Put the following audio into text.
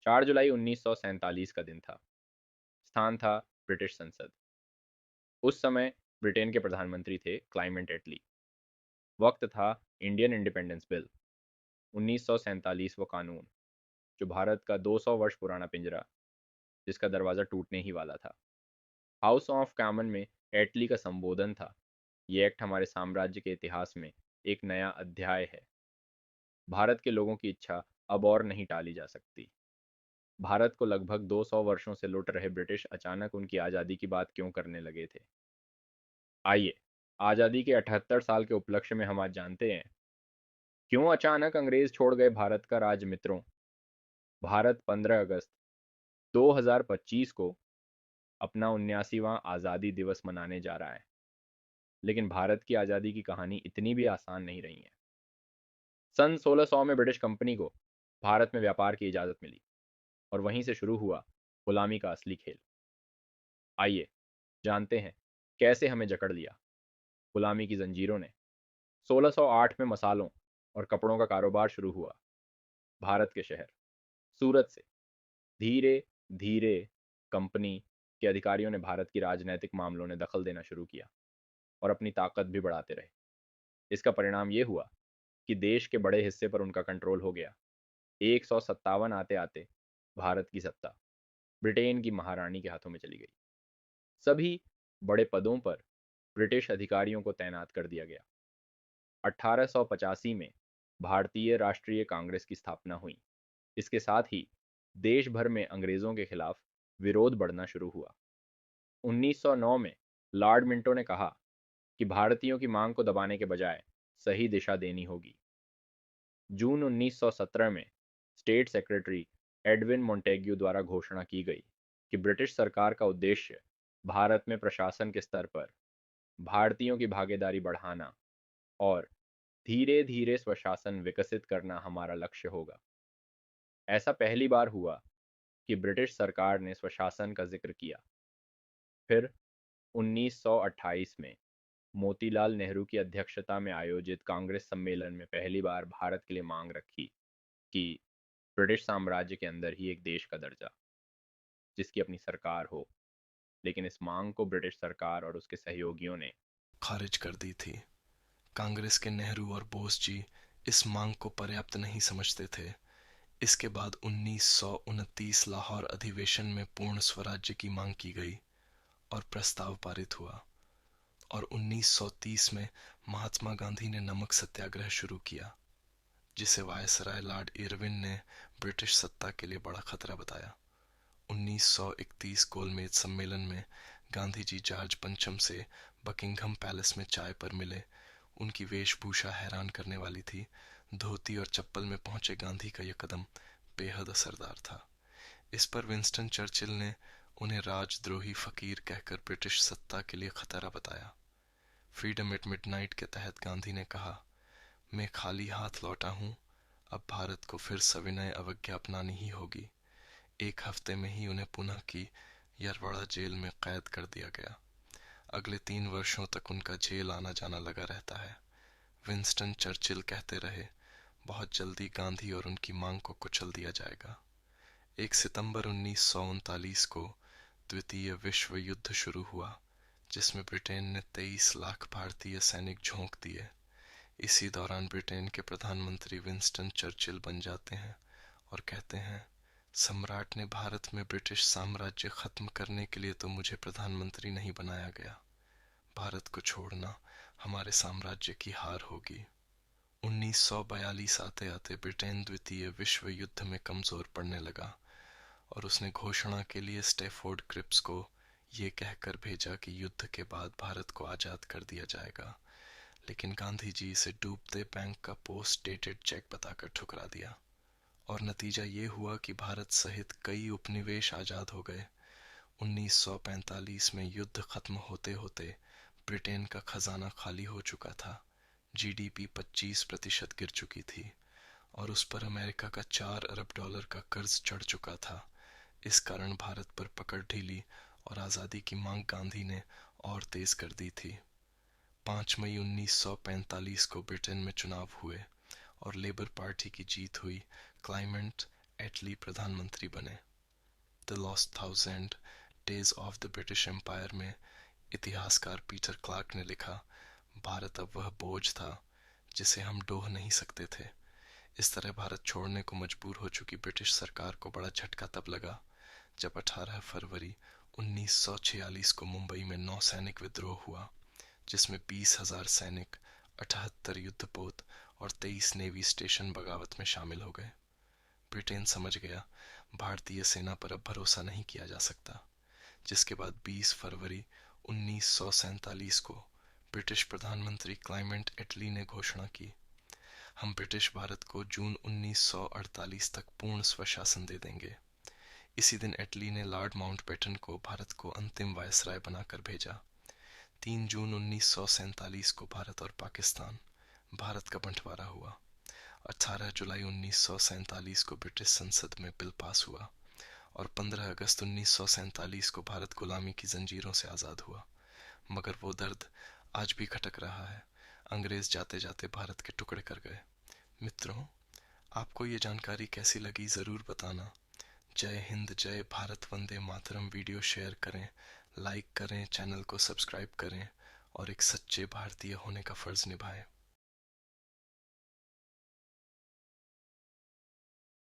4 जुलाई 1947 का दिन था। स्थान था ब्रिटिश संसद। उस समय ब्रिटेन के प्रधानमंत्री थे क्लाइमेट एटली। वक्त था इंडियन इंडिपेंडेंस बिल 1947 वो कानून जो भारत का 200 वर्ष पुराना पिंजरा जिसका दरवाज़ा टूटने ही वाला था। हाउस ऑफ कॉमन में एटली का संबोधन था, ये एक्ट हमारे साम्राज्य के इतिहास में एक नया अध्याय है। भारत के लोगों की इच्छा अब और नहीं टाली जा सकती। भारत को लगभग 200 वर्षों से लुट रहे ब्रिटिश अचानक उनकी आज़ादी की बात क्यों करने लगे थे। आइए आज़ादी के 78 साल के उपलक्ष्य में हम आज जानते हैं क्यों अचानक अंग्रेज छोड़ गए भारत का राज। मित्रों, भारत 15 अगस्त 2025 को अपना 79वां आज़ादी दिवस मनाने जा रहा है। लेकिन भारत की आज़ादी की कहानी इतनी भी आसान नहीं रही है। सन 1600 में ब्रिटिश कंपनी को भारत में व्यापार की इजाज़त मिली और वहीं से शुरू हुआ गुलामी का असली खेल। आइए जानते हैं कैसे हमें जकड़ लिया गुलामी की जंजीरों ने। 1608 में मसालों और कपड़ों का कारोबार शुरू हुआ। भारत के शहर सूरत से धीरे धीरे कंपनी के अधिकारियों ने भारत की राजनीतिक मामलों में दखल देना शुरू किया और अपनी ताकत भी बढ़ाते रहे। इसका परिणाम ये हुआ कि देश के बड़े हिस्से पर उनका कंट्रोल हो गया। 157 आते आते भारत की सत्ता ब्रिटेन की महारानी के हाथों में चली गई। सभी बड़े पदों पर ब्रिटिश अधिकारियों को तैनात कर दिया गया। 1885 में भारतीय राष्ट्रीय कांग्रेस की स्थापना हुई। इसके साथ ही देश भर में अंग्रेजों के खिलाफ विरोध बढ़ना शुरू हुआ। 1909 में लॉर्ड मिंटो ने कहा कि भारतीयों की मांग को दबाने के बजाय सही दिशा देनी होगी। जून 1917 में स्टेट सेक्रेटरी एडविन मोंटेग्यू द्वारा घोषणा की गई कि ब्रिटिश सरकार का उद्देश्य भारत में प्रशासन के स्तर पर भारतीयों की भागीदारी बढ़ाना और धीरे धीरे स्वशासन विकसित करना हमारा लक्ष्य होगा। ऐसा पहली बार हुआ कि ब्रिटिश सरकार ने स्वशासन का जिक्र किया। फिर 1928 में मोतीलाल नेहरू की अध्यक्षता में आयोजित कांग्रेस सम्मेलन में पहली बार भारत के लिए मांग रखी कि ब्रिटिश साम्राज्य के अंदर ही एक देश का दर्जा जिसकी अपनी सरकार हो। लेकिन इस मांग को ब्रिटिश सरकार और उसके सहयोगियों ने खारिज कर दी थी। कांग्रेस के नेहरू और बोस जी इस मांग को पर्याप्त नहीं समझते थे। इसके बाद 1929 लाहौर अधिवेशन में पूर्ण स्वराज्य की मांग की गई और प्रस्ताव पारित हुआ, और 1930 में महात्मा गांधी ने नमक सत्याग्रह शुरू किया, जिसे वायसराय लॉर्ड इरविन ने ब्रिटिश सत्ता के लिए बड़ा खतरा बताया। 1931 गोलमेज सम्मेलन में गांधी जी जॉर्ज पंचम से बकिंघम पैलेस में चाय पर मिले। उनकी वेशभूषा हैरान करने वाली थी। धोती और चप्पल में पहुंचे गांधी का यह कदम बेहद असरदार था। इस पर विंस्टन चर्चिल ने उन्हें राजद्रोही फकीर कहकर ब्रिटिश सत्ता के लिए खतरा बताया। फ्रीडम एट मिडनाइट के तहत गांधी ने कहा, मैं खाली हाथ लौटा हूं, अब भारत को फिर सविनय अवज्ञा अपनानी ही होगी। एक हफ्ते में ही उन्हें पुनः की यरवड़ा जेल में कैद कर दिया गया। अगले 3 वर्षों तक उनका जेल आना जाना लगा रहता है। विंस्टन चर्चिल कहते रहे, बहुत जल्दी गांधी और उनकी मांग को कुचल दिया जाएगा। 1 सितंबर 1939 को द्वितीय विश्व युद्ध शुरू हुआ, जिसमें ब्रिटेन ने 23 लाख भारतीय सैनिक झोंक दिए। इसी दौरान ब्रिटेन के प्रधानमंत्री विंस्टन चर्चिल बन जाते हैं और कहते हैं, सम्राट ने भारत में ब्रिटिश साम्राज्य खत्म करने के लिए तो मुझे प्रधानमंत्री नहीं बनाया गया। भारत को छोड़ना हमारे साम्राज्य की हार होगी। 1942 आते आते ब्रिटेन द्वितीय विश्व युद्ध में कमजोर पड़ने लगा और उसने घोषणा के लिए स्टैफोर्ड क्रिप्स को ये कहकर भेजा कि युद्ध के बाद भारत को आज़ाद कर दिया जाएगा। लेकिन गांधी जी इसे डूबते बैंक का पोस्ट डेटेड चेक बताकर ठुकरा दिया, और नतीजा ये हुआ कि भारत सहित कई उपनिवेश आज़ाद हो गए। 1945 में युद्ध खत्म होते होते ब्रिटेन का खजाना खाली हो चुका था। जीडीपी 25% गिर चुकी थी और उस पर अमेरिका का $4 अरब का कर्ज चढ़ चुका था। इस कारण भारत पर पकड़ ढीली और आज़ादी की मांग गांधी ने और तेज कर दी थी। 5 मई 1945 को ब्रिटेन में चुनाव हुए और लेबर पार्टी की जीत हुई। क्लाइमेट एटली प्रधानमंत्री बने। The last 1000 days of the British Empire में इतिहासकार पीटर क्लार्क ने लिखा, भारत अब वह बोझ था जिसे हम ढोह नहीं सकते थे। इस तरह भारत छोड़ने को मजबूर हो चुकी ब्रिटिश सरकार को बड़ा झटका तब लगा जब 18 फरवरी 1946 को मुंबई में नौसैनिक विद्रोह हुआ, जिसमें 20,000 सैनिक, 78 युद्धपोत और 23 नेवी स्टेशन बगावत में शामिल हो गए। ब्रिटेन समझ गया भारतीय सेना पर अब भरोसा नहीं किया जा सकता, जिसके बाद 20 फरवरी 1947 को ब्रिटिश प्रधानमंत्री क्लाइमेंट एटली ने घोषणा की, हम ब्रिटिश भारत को जून 1948 तक पूर्ण स्वशासन दे देंगे। इसी दिन एटली ने लॉर्ड माउंटबेटन को भारत को अंतिम वायसराय बनाकर भेजा। 3 जून 1947 को भारत और पाकिस्तान, भारत का बंटवारा हुआ। 18 जुलाई 1947 को ब्रिटिश संसद में बिल पास हुआ और 15 अगस्त 1947 को भारत गुलामी की जंजीरों से आज़ाद हुआ। मगर वो दर्द आज भी खटक रहा है। अंग्रेज जाते जाते भारत के टुकड़े कर गए। मित्रों, आपको ये जानकारी कैसी लगी ज़रूर बताना। जय हिंद, जय भारत, वंदे मातरम। वीडियो शेयर करें, लाइक करें, चैनल को सब्सक्राइब करें और एक सच्चे भारतीय होने का फ़र्ज़ निभाएं।